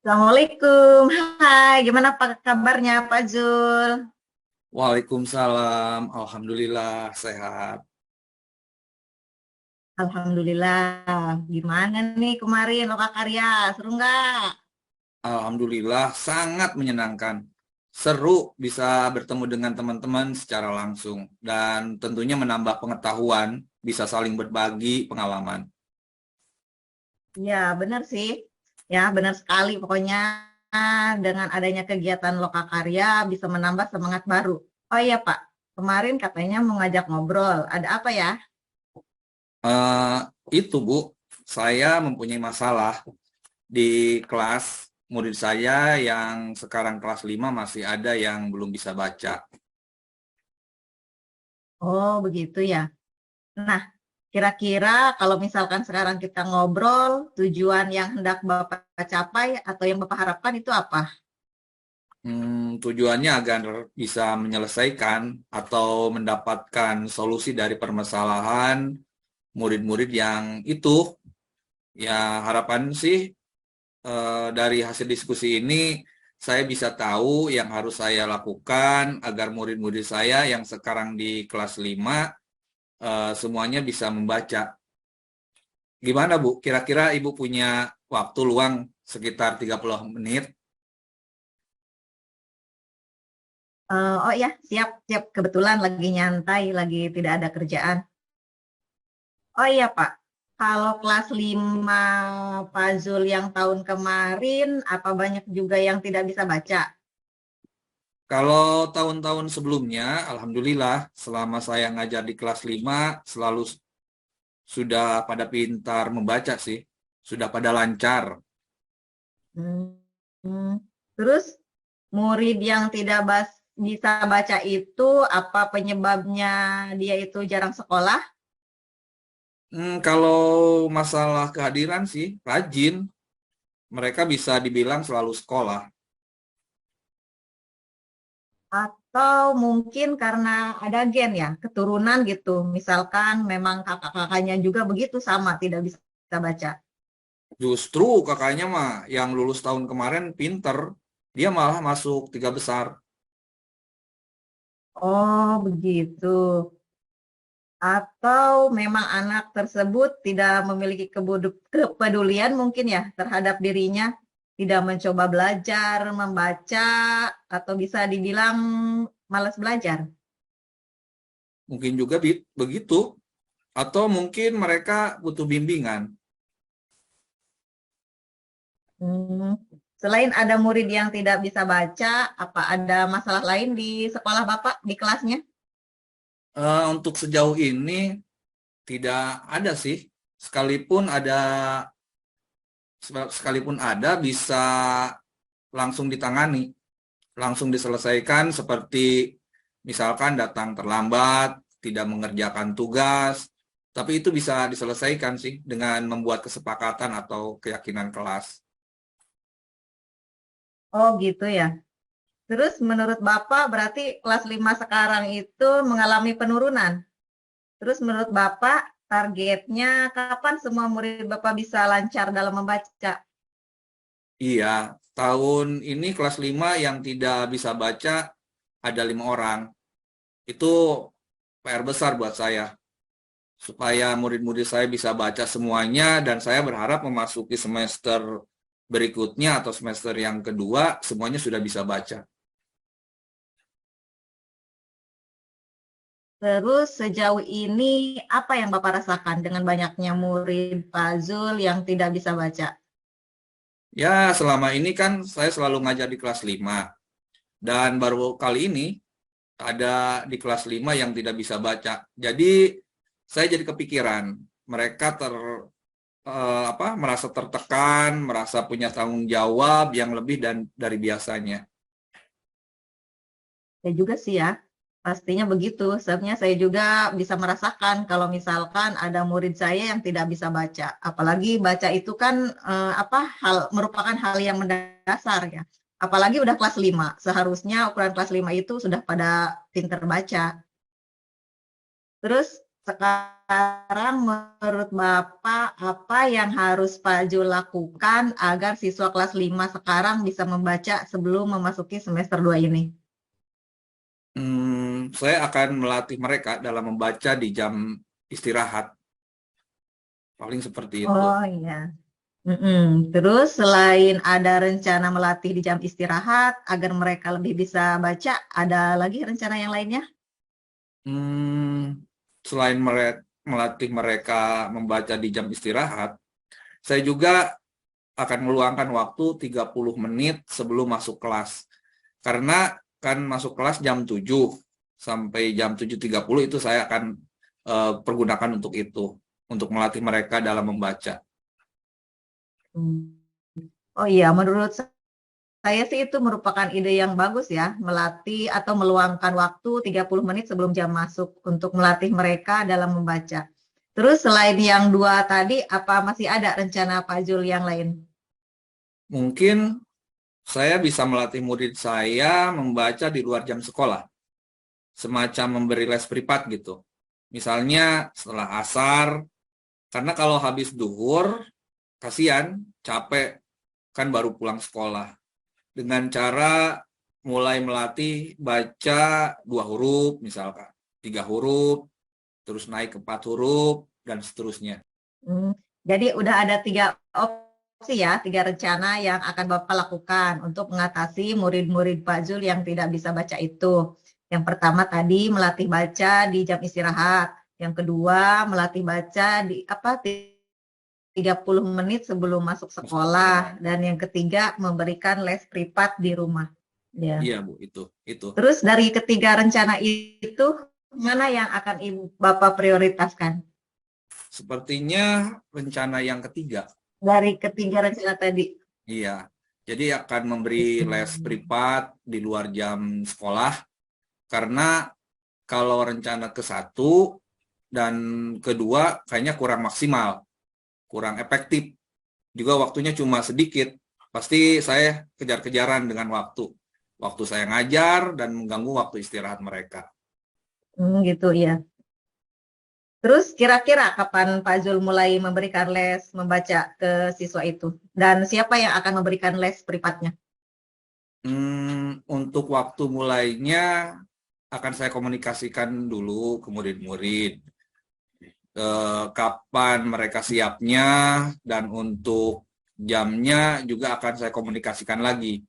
Assalamualaikum, hai, gimana Pak kabarnya Pak Zul? Waalaikumsalam, Alhamdulillah sehat. Alhamdulillah, gimana nih kemarin Lokakarya, seru nggak? Alhamdulillah sangat menyenangkan. Seru bisa bertemu dengan teman-teman secara langsung dan tentunya menambah pengetahuan, bisa saling berbagi pengalaman. Ya benar sih, ya benar sekali pokoknya dengan adanya kegiatan Lokakarya bisa menambah semangat baru. Oh iya Pak, kemarin katanya mau ngajak ngobrol, ada apa ya? Eh, itu Bu, saya mempunyai masalah di kelas. Murid saya yang sekarang kelas 5 masih ada yang belum bisa baca. Oh begitu ya. Nah, kira-kira kalau misalkan sekarang kita ngobrol, tujuan yang hendak Bapak capai atau yang Bapak harapkan itu apa? Tujuannya agar bisa menyelesaikan atau mendapatkan solusi dari permasalahan murid-murid yang itu. Ya, harapan sih dari hasil diskusi ini saya bisa tahu yang harus saya lakukan agar murid-murid saya yang sekarang di kelas 5 semuanya bisa membaca. Gimana Bu? Kira-kira Ibu punya waktu luang sekitar 30 menit? Oh ya, siap, siap. Kebetulan lagi nyantai, lagi tidak ada kerjaan. Oh iya Pak, kalau kelas 5 Pak Zul yang tahun kemarin, apa banyak juga yang tidak bisa baca? Kalau tahun-tahun sebelumnya, Alhamdulillah selama saya ngajar di kelas 5 selalu sudah pada pintar membaca sih, sudah pada lancar. Hmm, hmm. Terus murid yang tidak bisa baca itu, apa penyebabnya dia itu jarang sekolah? Kalau masalah kehadiran sih, rajin. Mereka bisa dibilang selalu sekolah. Atau mungkin karena ada gen ya, keturunan gitu. Misalkan memang kakak-kakaknya juga begitu sama, tidak bisa baca. Justru kakaknya mah yang lulus tahun kemarin pinter. Dia malah masuk 3 besar. Oh, begitu. Atau memang anak tersebut tidak memiliki kepedulian mungkin ya terhadap dirinya, tidak mencoba belajar, membaca, atau bisa dibilang malas belajar. Mungkin juga begitu. Atau mungkin mereka butuh bimbingan. Hmm. Selain ada murid yang tidak bisa baca, apa ada masalah lain di sekolah Bapak, di kelasnya? Untuk sejauh ini tidak ada sih. Sekalipun ada, sekalipun ada bisa langsung ditangani, langsung diselesaikan seperti misalkan datang terlambat, tidak mengerjakan tugas, tapi itu bisa diselesaikan sih dengan membuat kesepakatan atau keyakinan kelas. Oh gitu ya. Terus menurut Bapak berarti kelas 5 sekarang itu mengalami penurunan. Terus menurut Bapak targetnya kapan semua murid Bapak bisa lancar dalam membaca? Iya, tahun ini kelas 5 yang tidak bisa baca ada 5 orang. Itu PR besar buat saya, supaya murid-murid saya bisa baca semuanya dan saya berharap memasuki semester berikutnya atau semester yang kedua semuanya sudah bisa baca. Terus sejauh ini apa yang Bapak rasakan dengan banyaknya murid Pak Zul yang tidak bisa baca? Ya, selama ini kan saya selalu ngajar di kelas 5 dan baru kali ini ada di kelas 5 yang tidak bisa baca. Jadi saya jadi kepikiran mereka merasa tertekan, merasa punya tanggung jawab yang lebih dan dari biasanya. Ya juga sih ya, pastinya begitu. Sebenarnya saya juga bisa merasakan kalau misalkan ada murid saya yang tidak bisa baca. Apalagi baca itu kan merupakan hal yang mendasar ya. Apalagi udah kelas 5. Seharusnya ukuran kelas 5 itu sudah pada pinter baca. Terus Sekarang menurut Bapak, apa yang harus Pak Jul lakukan agar siswa kelas 5 sekarang bisa membaca sebelum memasuki semester 2 ini? Saya akan melatih mereka dalam membaca di jam istirahat. Paling seperti itu. Oh iya. Mm-mm. Terus selain ada rencana melatih di jam istirahat agar mereka lebih bisa baca, ada lagi rencana yang lainnya? Hmm, Selain melatih mereka membaca di jam istirahat, saya juga akan meluangkan waktu 30 menit sebelum masuk kelas. Karena kan masuk kelas jam 7 sampai jam 7.30 itu saya akan pergunakan untuk itu, untuk melatih mereka dalam membaca. Hmm. Oh iya, menurut saya sih itu merupakan ide yang bagus ya, melatih atau meluangkan waktu 30 menit sebelum jam masuk untuk melatih mereka dalam membaca. Terus selain yang dua tadi, apa masih ada rencana Pak Jul yang lain? Mungkin saya bisa melatih murid saya membaca di luar jam sekolah, semacam memberi les privat gitu. Misalnya setelah asar, karena kalau habis duhur, kasihan, capek, kan baru pulang sekolah. Dengan cara mulai melatih baca 2 huruf, misalkan 3 huruf, terus naik ke 4 huruf, dan seterusnya. Hmm, jadi udah ada 3 opsi ya, 3 rencana yang akan Bapak lakukan untuk mengatasi murid-murid Pak Jul yang tidak bisa baca itu. Yang pertama tadi melatih baca di jam istirahat. Yang kedua melatih baca di 30 menit sebelum masuk Masuk sekolah. sekolah. Dan yang ketiga memberikan les privat di rumah. Ya. Iya, Bu, itu. Terus dari ketiga rencana itu mana yang akan Bapak prioritaskan? Sepertinya rencana yang ketiga. Dari ketiga rencana tadi. Iya. Jadi akan memberi les privat di luar jam sekolah, karena kalau rencana ke satu dan kedua kayaknya kurang maksimal, kurang efektif. Juga waktunya cuma sedikit. Pasti saya kejar-kejaran dengan waktu. Waktu saya ngajar dan mengganggu waktu istirahat mereka. Gitu ya. Terus kira-kira kapan Pak Zul mulai memberikan les membaca ke siswa itu? Dan siapa yang akan memberikan les privatnya? Untuk waktu mulainya akan saya komunikasikan dulu ke murid-murid. Kapan mereka siapnya, dan untuk jamnya juga akan saya komunikasikan lagi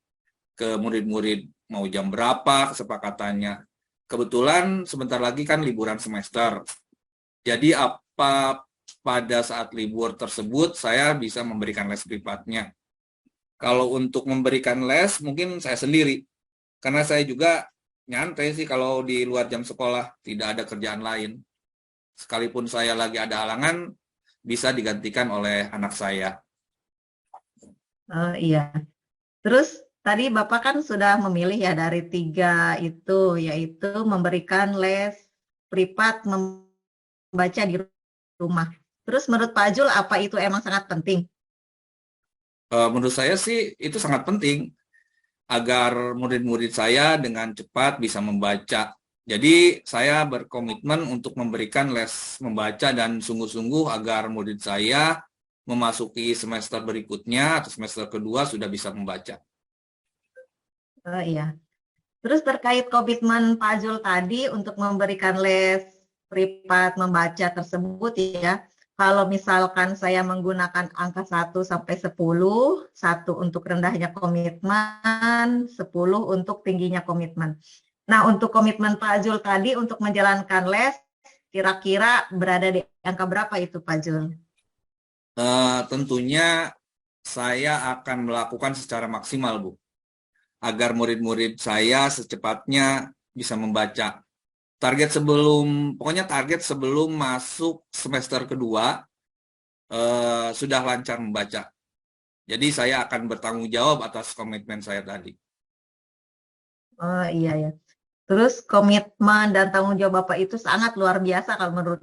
ke murid-murid, mau jam berapa kesepakatannya. Kebetulan sebentar lagi kan liburan semester. Jadi apa pada saat libur tersebut saya bisa memberikan les privatnya. Kalau untuk memberikan les mungkin saya sendiri, karena saya juga nyantai sih kalau di luar jam sekolah, tidak ada kerjaan lain. Sekalipun saya lagi ada halangan, bisa digantikan oleh anak saya. Iya. Terus tadi Bapak kan sudah memilih ya dari 3 itu, yaitu memberikan les privat membaca di rumah. Terus menurut Pak Zul apa itu emang sangat penting? Menurut saya sih itu sangat penting agar murid-murid saya dengan cepat bisa membaca. Jadi saya berkomitmen untuk memberikan les membaca dan sungguh-sungguh agar murid saya memasuki semester berikutnya atau semester kedua sudah bisa membaca. Iya. Terus terkait komitmen Pak Zul tadi untuk memberikan les privat membaca tersebut ya, kalau misalkan saya menggunakan angka 1 sampai 10, 1 untuk rendahnya komitmen, 10 untuk tingginya komitmen. Nah, untuk komitmen Pak Zul tadi untuk menjalankan les, kira-kira berada di angka berapa itu Pak Zul? Tentunya saya akan melakukan secara maksimal, Bu, agar murid-murid saya secepatnya bisa membaca. Pokoknya target sebelum masuk semester kedua sudah lancar membaca. Jadi saya akan bertanggung jawab atas komitmen saya tadi. Oh iya ya. Terus komitmen dan tanggung jawab Bapak itu sangat luar biasa kalau menurut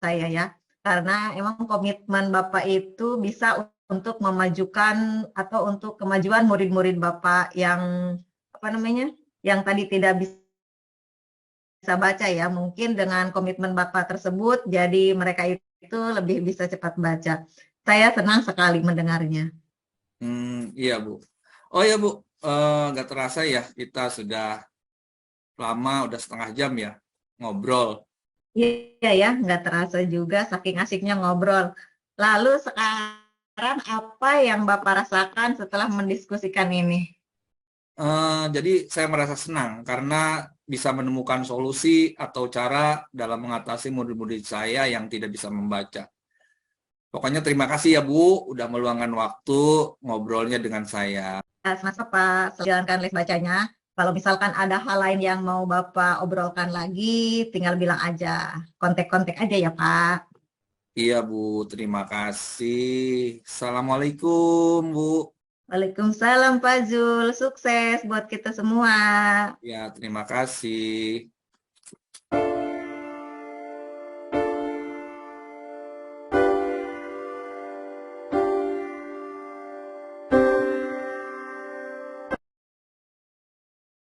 saya ya. Karena emang komitmen Bapak itu bisa untuk memajukan atau untuk kemajuan murid-murid Bapak yang apa namanya? Yang tadi tidak bisa bisa baca ya. Mungkin dengan komitmen Bapak tersebut, jadi mereka itu lebih bisa cepat baca. Saya senang sekali mendengarnya. Iya Bu. Oh ya Bu, nggak terasa ya kita sudah lama, udah setengah jam ya ngobrol. Iya ya, nggak terasa juga saking asiknya ngobrol. Lalu sekarang apa yang Bapak rasakan setelah mendiskusikan ini? Jadi saya merasa senang karena bisa menemukan solusi atau cara dalam mengatasi murid-murid saya yang tidak bisa membaca. Pokoknya terima kasih ya Bu, udah meluangkan waktu ngobrolnya dengan saya. Masa Pak, jalankan les bacanya. Kalau misalkan ada hal lain yang mau Bapak obrolkan lagi, tinggal bilang aja. Kontak-kontak aja ya Pak. Iya Bu, terima kasih. Assalamualaikum Bu. Waalaikumsalam Pak Zul. Sukses buat kita semua. Ya, terima kasih.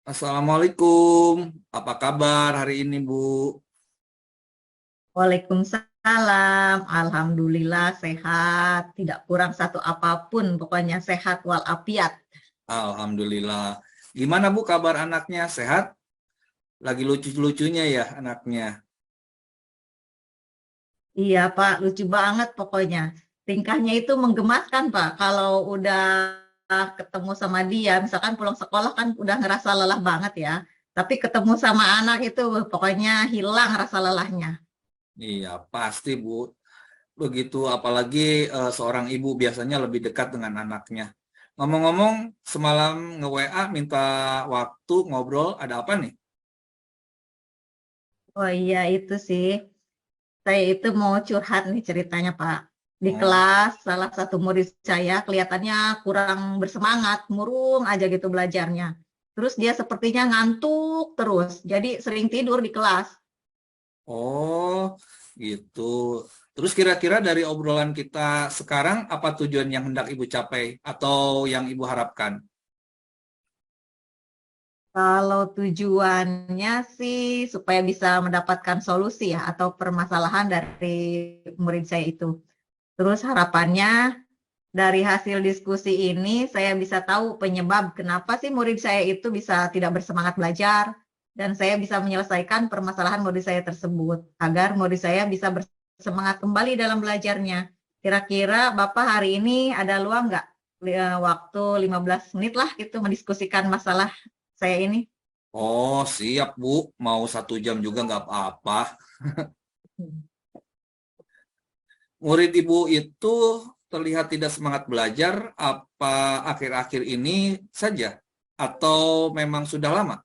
Assalamualaikum. Apa kabar hari ini Bu? Waalaikumsalam. Alhamdulillah sehat. Tidak kurang satu apapun. Pokoknya sehat walafiat. Alhamdulillah. Gimana Bu kabar anaknya? Sehat? Lagi lucu-lucunya ya anaknya. Iya Pak, lucu banget pokoknya. Tingkahnya itu menggemaskan Pak. Kalau udah ketemu sama dia, misalkan pulang sekolah kan udah ngerasa lelah banget ya. Tapi ketemu sama anak itu pokoknya hilang rasa lelahnya. Iya, pasti Bu. Begitu apalagi seorang ibu biasanya lebih dekat dengan anaknya. Ngomong-ngomong, semalam nge-WA minta waktu ngobrol, ada apa nih? Oh iya itu sih. Saya itu mau curhat nih ceritanya Pak. Di Oh, kelas salah satu murid saya kelihatannya kurang bersemangat, murung aja gitu belajarnya. Terus dia sepertinya ngantuk terus, jadi sering tidur di kelas. oh, gitu. Terus kira-kira dari obrolan kita sekarang apa tujuan yang hendak Ibu capai atau yang Ibu harapkan? Kalau tujuannya sih supaya bisa mendapatkan solusi ya atau permasalahan dari murid saya itu. Terus harapannya dari hasil diskusi ini saya bisa tahu penyebab kenapa sih murid saya itu bisa tidak bersemangat belajar dan saya bisa menyelesaikan permasalahan murid saya tersebut agar murid saya bisa bersemangat kembali dalam belajarnya. Kira-kira Bapak hari ini ada luang nggak waktu 15 menit lah gitu mendiskusikan masalah saya ini? Oh, siap Bu. Mau 1 jam juga nggak apa-apa. Murid Ibu itu terlihat tidak semangat belajar apa akhir-akhir ini saja? Atau memang sudah lama?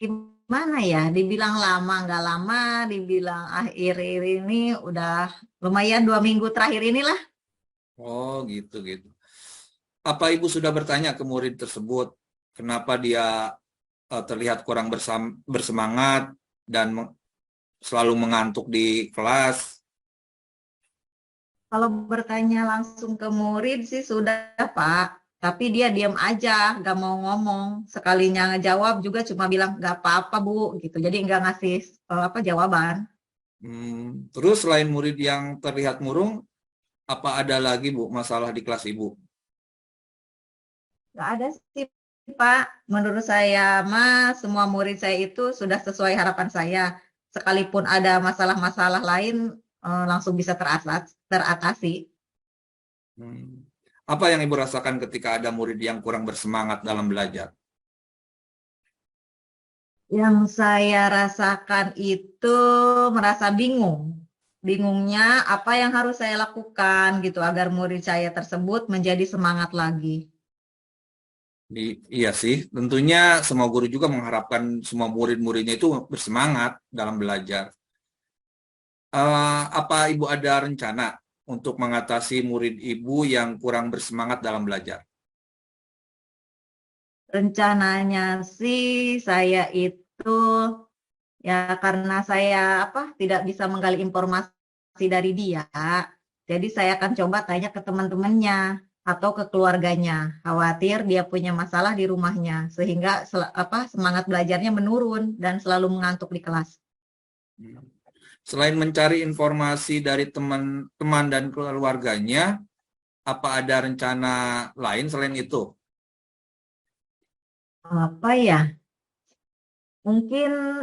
Gimana ya? Dibilang lama nggak lama, dibilang akhir ini udah lumayan 2 minggu terakhir inilah. Oh, gitu-gitu. Apa Ibu sudah bertanya ke murid tersebut kenapa dia terlihat kurang bersemangat dan selalu mengantuk di kelas? Kalau bertanya langsung ke murid sih sudah Pak, tapi dia diam aja, nggak mau ngomong. Sekalinya ngejawab juga cuma bilang nggak apa-apa Bu, gitu. Jadi nggak ngasih apa jawaban. Terus selain murid yang terlihat murung, apa ada lagi Bu masalah di kelas Ibu? Nggak ada sih Pak. Menurut saya mah semua murid saya itu sudah sesuai harapan saya. Sekalipun ada masalah-masalah lain langsung bisa teratasi. Hmm, Apa yang Ibu rasakan ketika ada murid yang kurang bersemangat dalam belajar? Yang saya rasakan itu merasa bingung. Bingungnya apa yang harus saya lakukan gitu agar murid saya tersebut menjadi semangat lagi. Iya sih, tentunya semua guru juga mengharapkan semua murid-muridnya itu bersemangat dalam belajar. Apa Ibu ada rencana untuk mengatasi murid Ibu yang kurang bersemangat dalam belajar? Rencananya sih saya itu ya karena saya tidak bisa menggali informasi dari dia, jadi saya akan coba tanya ke teman-temannya. atau ke keluarganya. Khawatir dia punya masalah di rumahnya, sehingga semangat belajarnya menurun dan selalu mengantuk di kelas. Selain mencari informasi dari teman-teman dan keluarganya, apa ada rencana lain selain itu? Apa ya? Mungkin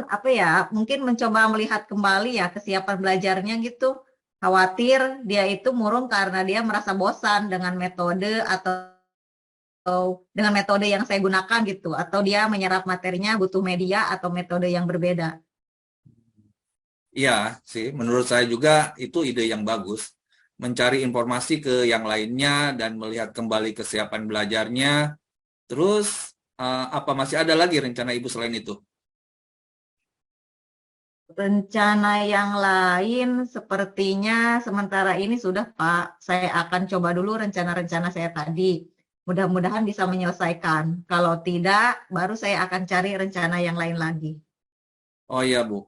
mungkin mencoba melihat kembali ya kesiapan belajarnya gitu. Khawatir dia itu murung karena dia merasa bosan dengan metode atau dengan metode yang saya gunakan gitu, atau dia menyerap materinya butuh media atau metode yang berbeda. Iya sih, menurut saya juga itu ide yang bagus. Mencari informasi ke yang lainnya dan melihat kembali kesiapan belajarnya. Terus, apa masih ada lagi rencana Ibu selain itu? Rencana yang lain sepertinya sementara ini sudah, Pak. Saya akan coba dulu rencana-rencana saya tadi. Mudah-mudahan bisa menyelesaikan. Kalau tidak, baru saya akan cari rencana yang lain lagi. Oh iya, Bu.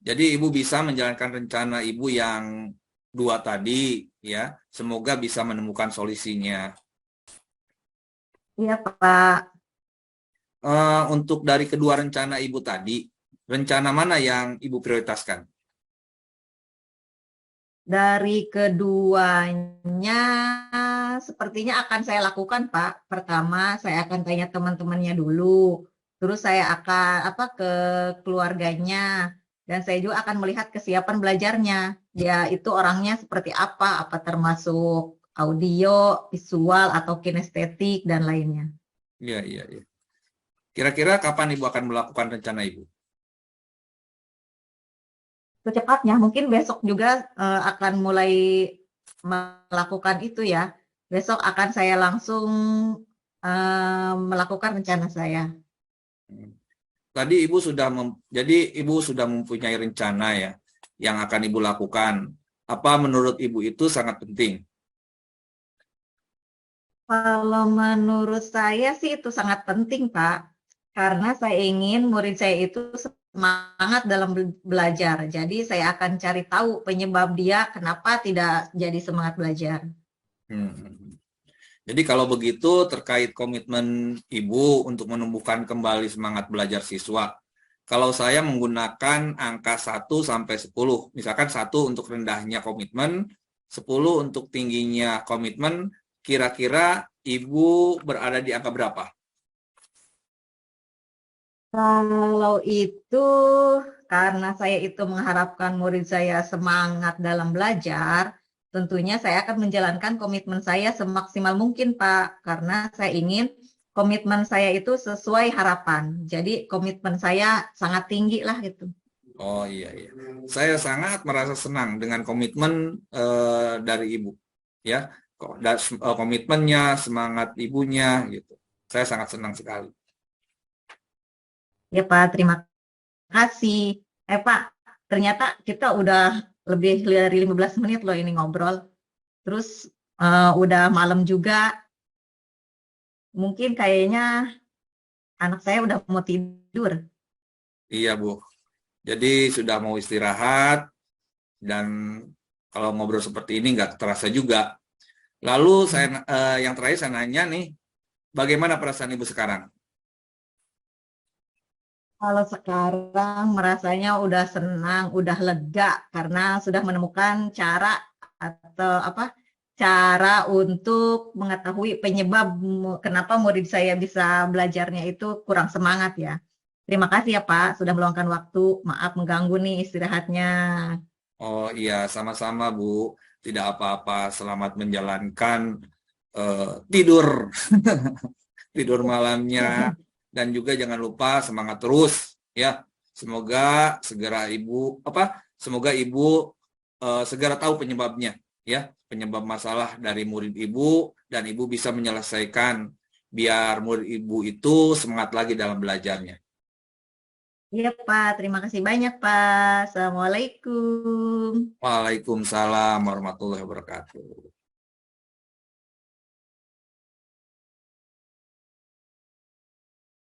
Jadi Ibu bisa menjalankan rencana Ibu yang dua tadi, ya. Semoga bisa menemukan solusinya. Iya, Pak. Untuk dari kedua rencana Ibu tadi, rencana mana yang Ibu prioritaskan? Dari keduanya, sepertinya akan saya lakukan, Pak. Pertama, saya akan tanya teman-temannya dulu. Terus saya akan ke keluarganya, dan saya juga akan melihat kesiapan belajarnya. Dia itu orangnya seperti apa termasuk audio, visual, atau kinestetik, dan lainnya. Iya, iya, iya. Kira-kira kapan Ibu akan melakukan rencana Ibu? Secepatnya, mungkin besok juga akan mulai melakukan itu ya. Besok akan saya langsung melakukan rencana saya. Tadi jadi Ibu sudah mempunyai rencana ya yang akan Ibu lakukan. Apa menurut Ibu itu sangat penting? Kalau menurut saya sih itu sangat penting, Pak. Karena saya ingin murid saya itu semangat dalam belajar. Jadi saya akan cari tahu penyebab dia kenapa tidak jadi semangat belajar. Hmm. Jadi kalau begitu terkait komitmen Ibu untuk menumbuhkan kembali semangat belajar siswa. Kalau saya menggunakan angka 1 sampai 10, misalkan 1 untuk rendahnya komitmen, 10 untuk tingginya komitmen, kira-kira Ibu berada di angka berapa? Kalau itu, karena saya itu mengharapkan murid saya semangat dalam belajar, tentunya saya akan menjalankan komitmen saya semaksimal mungkin, Pak. Karena saya ingin komitmen saya itu sesuai harapan. Jadi komitmen saya sangat tinggi lah gitu. Oh iya, iya. Saya sangat merasa senang dengan komitmen dari Ibu. Ya, komitmennya, semangat Ibunya gitu. Saya sangat senang sekali. Ya, Pak, terima kasih. Pak, ternyata kita udah lebih dari 15 menit loh ini ngobrol. Terus udah malam juga. Mungkin kayaknya anak saya udah mau tidur. Iya, Bu. Jadi sudah mau istirahat dan kalau ngobrol seperti ini nggak terasa juga. Lalu yang terakhir saya nanya nih, bagaimana perasaan Ibu sekarang? Kalau sekarang merasanya udah senang, udah lega karena sudah menemukan cara atau cara untuk mengetahui penyebab kenapa murid saya bisa belajarnya itu kurang semangat ya. Terima kasih ya Pak sudah meluangkan waktu. Maaf mengganggu nih istirahatnya. Oh iya, sama-sama Bu. Tidak apa-apa. Selamat menjalankan tidur tidur malamnya dan juga jangan lupa semangat terus ya. Semoga segera semoga Ibu segera tahu penyebabnya ya, penyebab masalah dari murid Ibu dan Ibu bisa menyelesaikan biar murid Ibu itu semangat lagi dalam belajarnya. Iya Pak, terima kasih banyak Pak. Assalamualaikum. Waalaikumsalam warahmatullahi wabarakatuh.